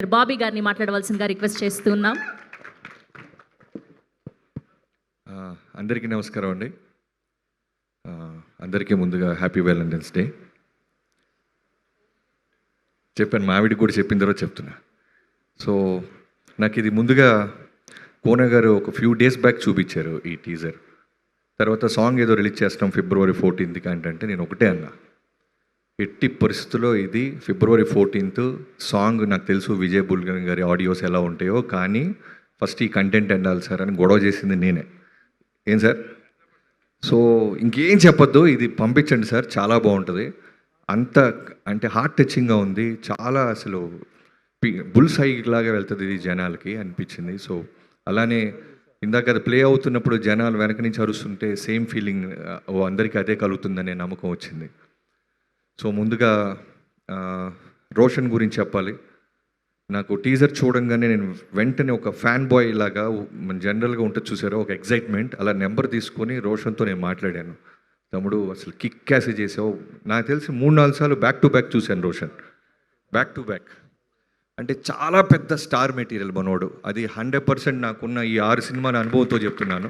బాబీ గారిని మాట్లాడవలసిందిగా రిక్వెస్ట్ చేస్తూ ఉన్నాం. అందరికీ నమస్కారం అండి. అందరికీ ముందుగా హ్యాపీ వ్యాలంటైన్స్ డే. చెప్పాను, మా ఆవిడికి కూడా చెప్పిన తర్వాత చెప్తున్నా. సో నాకు ఇది ముందుగా కోన గారు ఒక ఫ్యూ డేస్ బ్యాక్ చూపించారు ఈ టీజర్. తర్వాత సాంగ్ ఏదో రిలీజ్ చేస్తాం February 14th అంటే నేను ఒకటే అన్నా, ఎట్టి పరిస్థితుల్లో ఇది February 14th సాంగ్ నాకు తెలుసు విజయ్ బుల్గన్ గారి ఆడియోస్ ఎలా ఉంటాయో, కానీ ఫస్ట్ ఈ కంటెంట్ ఎండాలి సార్ అని గొడవ చేసింది నేనే. ఏం సార్, సో ఇంకేం చెప్పొద్దు, ఇది పంపించండి సార్, చాలా బాగుంటుంది. అంత అంటే హార్ట్ టచింగ్గా ఉంది, చాలా అసలు బుల్ సైడ్ లాగా వెళ్తుంది ఇది జనాలకి అనిపించింది. సో అలానే ఇందాక అది ప్లే అవుతున్నప్పుడు జనాలు వెనక నుంచి అరుస్తుంటే సేమ్ ఫీలింగ్ అందరికీ అదే కలుగుతుందనే నమ్మకం వచ్చింది. సో ముందుగా రోషన్ గురించి చెప్పాలి. నాకు టీజర్ చూడంగానే నేను వెంటనే ఒక ఫ్యాన్ బాయ్ లాగా జనరల్గా ఉంటుంది చూసారో, ఒక ఎగ్జైట్మెంట్, అలా నెంబర్ తీసుకొని రోషన్తో నేను మాట్లాడాను. తమ్ముడు అసలు కిక్ క్యాసి చేసావు. నాకు తెలిసి 3-4 సార్లు బ్యాక్ టు బ్యాక్ చూశాను రోషన్, బ్యాక్ టు బ్యాక్. అంటే చాలా పెద్ద స్టార్ మెటీరియల్ మనోడు. అది 100% నాకున్న ఈ 6 సినిమాల అనుభవంతో చెప్తున్నాను.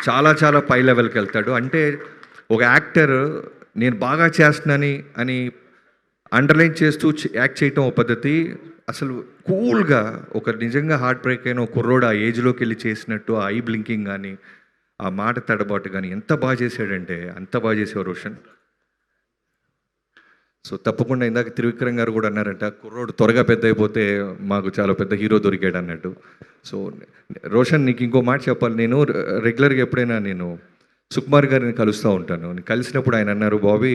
చాలా చాలా పై లెవెల్కి వెళ్తాడు. అంటే ఒక యాక్టర్ నేను బాగా చేస్తున్నాను అని అండర్లైన్ చేస్తూ యాక్ట్ చేయటం ఒక పద్ధతి, అసలు కూల్గా ఒక నిజంగా హార్ట్ బ్రేక్ అయిన ఒక కుర్రోడు ఆ ఏజ్లోకి వెళ్ళి చేసినట్టు ఆ ఐ బ్లింకింగ్ కానీ ఆ మాట తడబాటు కానీ ఎంత బాగా చేశాడంటే అంత బాగా చేసావు రోషన్. సో తప్పకుండా ఇందాక త్రివిక్రమ్ గారు కూడా అన్నారంట, కుర్రోడు త్వరగా పెద్ద అయిపోతే మాకు చాలా పెద్ద హీరో దొరికాడు అన్నట్టు. సో రోషన్, నీకు ఇంకో మాట చెప్పాలి. నేను రెగ్యులర్గా ఎప్పుడైనా నేను సుకుమార్ గారిని కలుస్తూ ఉంటాను. కలిసినప్పుడు ఆయన అన్నారు, బాబీ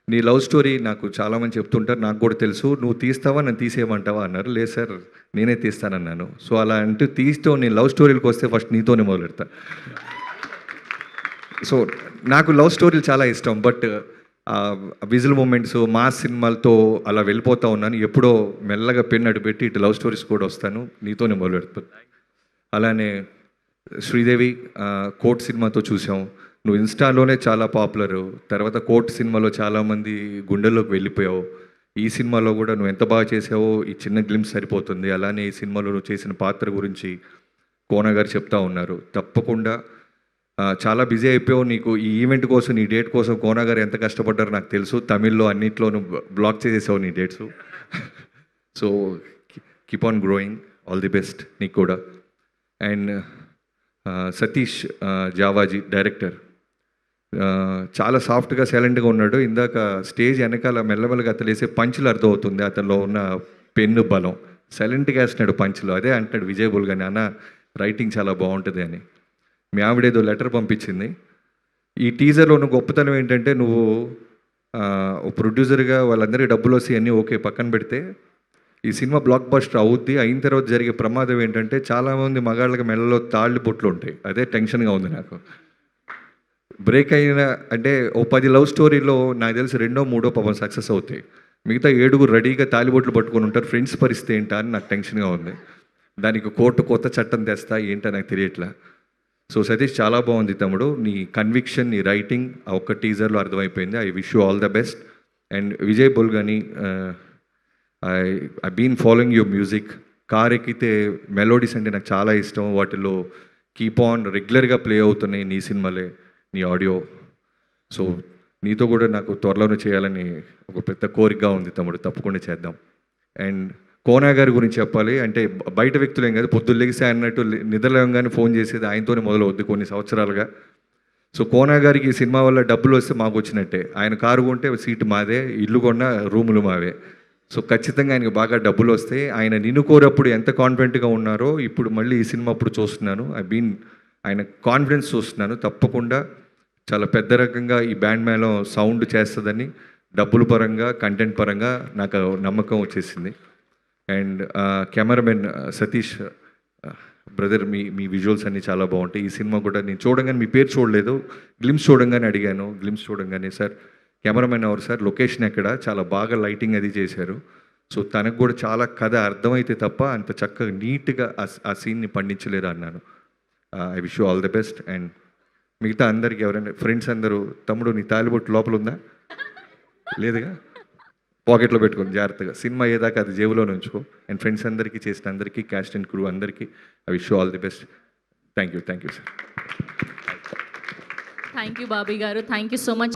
నీ లవ్ స్టోరీ నాకు చాలామంది చెప్తుంటారు, నాకు కూడా తెలుసు, నువ్వు తీస్తావా నన్ను తీసేయమంటావా అన్నారు. లేదు సార్ నేనే తీస్తానన్నాను. సో అలా అంటూ తీస్తూ నేను లవ్ స్టోరీలకు వస్తే ఫస్ట్ నీతోనే మొదలెడతా. సో నాకు లవ్ స్టోరీలు చాలా ఇష్టం, బట్ విజువల్ మూమెంట్స్ మాస్ సినిమాలతో అలా వెళ్ళిపోతూ ఉన్నాను. ఎప్పుడో మెల్లగా పెన్ అటు పెట్టి ఇటు లవ్ స్టోరీస్ కూడా వస్తాను, నీతోనే మొదలెడతాను. అలానే శ్రీదేవి కోర్ట్ సినిమాతో చూసాం. నువ్వు ఇన్స్టాలోనే చాలా పాపులరు, తర్వాత కోర్ట్ సినిమాలో చాలామంది గుండెల్లోకి వెళ్ళిపోయావు. ఈ సినిమాలో కూడా నువ్వు ఎంత బాగా చేసావో ఈ చిన్న గ్లిమ్స్ సరిపోతుంది. అలానే ఈ సినిమాలో నువ్వు చేసిన పాత్ర గురించి కోన గారు చెప్తా ఉన్నారు. తప్పకుండా చాలా బిజీ అయిపోయావు. నీకు ఈ ఈవెంట్ కోసం నీ డేట్ కోసం కోన గారు ఎంత కష్టపడ్డారో నాకు తెలుసు. తమిళ్లో అన్నింటిలో నువ్వు బ్లాక్ చేసేసావు నీ dates. So keep on growing, all the best నీకు కూడా. అండ్ సతీష్ జావాజీ డైరెక్టర్ చాలా సాఫ్ట్గా సైలెంట్గా ఉన్నాడు. ఇందాక స్టేజ్ వెనకాల మెల్లమెల్లగా అతను వేసే పంచులు అర్థమవుతుంది అతనిలో ఉన్న పెన్ను బలం. సైలెంట్గా వేస్తున్నాడు పంచులు. అదే అంటాడు విజయ్ బుల్గన్, అన్న రైటింగ్ చాలా బాగుంటుంది అని. మీ ఆవిడేదో లెటర్ పంపించింది. ఈ టీజర్లో ఉన్న గొప్పతనం ఏంటంటే, నువ్వు ప్రొడ్యూసర్గా వాళ్ళందరికీ డబ్బులు వస్తాయి అన్నీ ఓకే పక్కన పెడితే, ఈ సినిమా బ్లాక్ బస్టర్ అవుద్ది. అయిన తర్వాత జరిగే ప్రమాదం ఏంటంటే, చాలామంది మగాళ్ళకి మెల్లలో తాళ్ళు బొట్లు ఉంటాయి. అదే టెన్షన్గా ఉంది నాకు. బ్రేక్ అయిన అంటే ఓ 10 లవ్ స్టోరీలో నాకు తెలిసి 2-3 పాపం సక్సెస్ అవుతాయి. మిగతా 7 రెడీగా తాలిబొట్లు పట్టుకొని ఉంటారు. ఫ్రెండ్స్ పరిస్థితి ఏంటా అని నాకు టెన్షన్గా ఉంది. దానికి కోర్టు కొత్త చట్టం తెస్తా ఏంటో నాకు తెలియట్లా. సో సతీష్, చాలా బాగుంది తమ్ముడు. నీ కన్విక్షన్, నీ రైటింగ్ ఆ ఒక్క టీజర్లో అర్థమైపోయింది. I wish you all the best. And Vijay Bulganin, I been following your music. Car ఎక్కితే మెలోడీస్ అంటే నాకు చాలా ఇష్టం. వాటిలో కీప్ ఆన్ రెగ్యులర్గా ప్లే అవుతున్నాయి నీ సినిమాలే, నీ ఆడియో. సో నీతో కూడా నాకు త్వరలోనే చేయాలని ఒక పెద్ద కోరికగా ఉంది తమ్ముడు, తప్పకుండా చేద్దాం. అండ్ కోన గారి గురించి చెప్పాలి అంటే, బయట వ్యక్తులేం కాదు, పొద్దున్న లెగిసి అన్నట్టు నిద్రలేయంగానే ఫోన్ చేసేది ఆయనతోనే మొదలవుద్ది కొన్ని సంవత్సరాలుగా. సో కోన గారికి ఈ సినిమా వల్ల డబ్బులు వస్తే మాకు వచ్చినట్టే. ఆయన కారు కొంటే సీటు మాదే, ఇల్లు కొన్న రూములు మావే. సో ఖచ్చితంగా ఆయనకు బాగా డబ్బులు వస్తాయి. ఆయన నిన్ను కోరప్పుడు ఎంత కాన్ఫిడెంట్గా ఉన్నారో ఇప్పుడు మళ్ళీ ఈ సినిమా అప్పుడు చూస్తున్నాను. ఆయన కాన్ఫిడెన్స్ చూస్తున్నాను. తప్పకుండా చాలా పెద్ద రకంగా ఈ బ్యాండ్ మేళం సౌండ్ చేస్తుందని డబ్బుల పరంగా కంటెంట్ పరంగా నాకు నమ్మకం వచ్చేసింది. And cameraman Satish brother, me visuals అన్నీ చాలా బాగుంటాయి. ఈ సినిమా కూడా నేను చూడంగానే, మీ పేరు చూడలేదు, గ్లిమ్స్ చూడంగానే అడిగాను. గ్లిమ్స్ చూడంగానే సార్ కెమెరామెన్ ఎవరు సార్, లొకేషన్ ఎక్కడ, చాలా బాగా లైటింగ్ అది చేశారు. సో తనకు కూడా చాలా కథ అర్థమైతే తప్ప అంత చక్కగా నీట్గా ఆ సీన్ని పండించలేరు అన్నాను. I wish you all the best. And మిగతా అందరికి ఎవరైనా ఫ్రెండ్స్ అందరూ, తమ్ముడు నీ తాలిబొట్టు లోపల ఉందా? లేదుగా? పాకెట్లో పెట్టుకోండి జాగ్రత్తగా. సినిమా అయ్యేదాకా అది జేబులోనే ఉంచుకో. అండ్ ఫ్రెండ్స్ అందరికీ, చేసిన అందరికీ, క్యాస్ట్ అండ్ క్రూ అందరికీ I wish you all the best. Thank you sir. Thank you Bobby గారు, థ్యాంక్ యూ సో మచ్.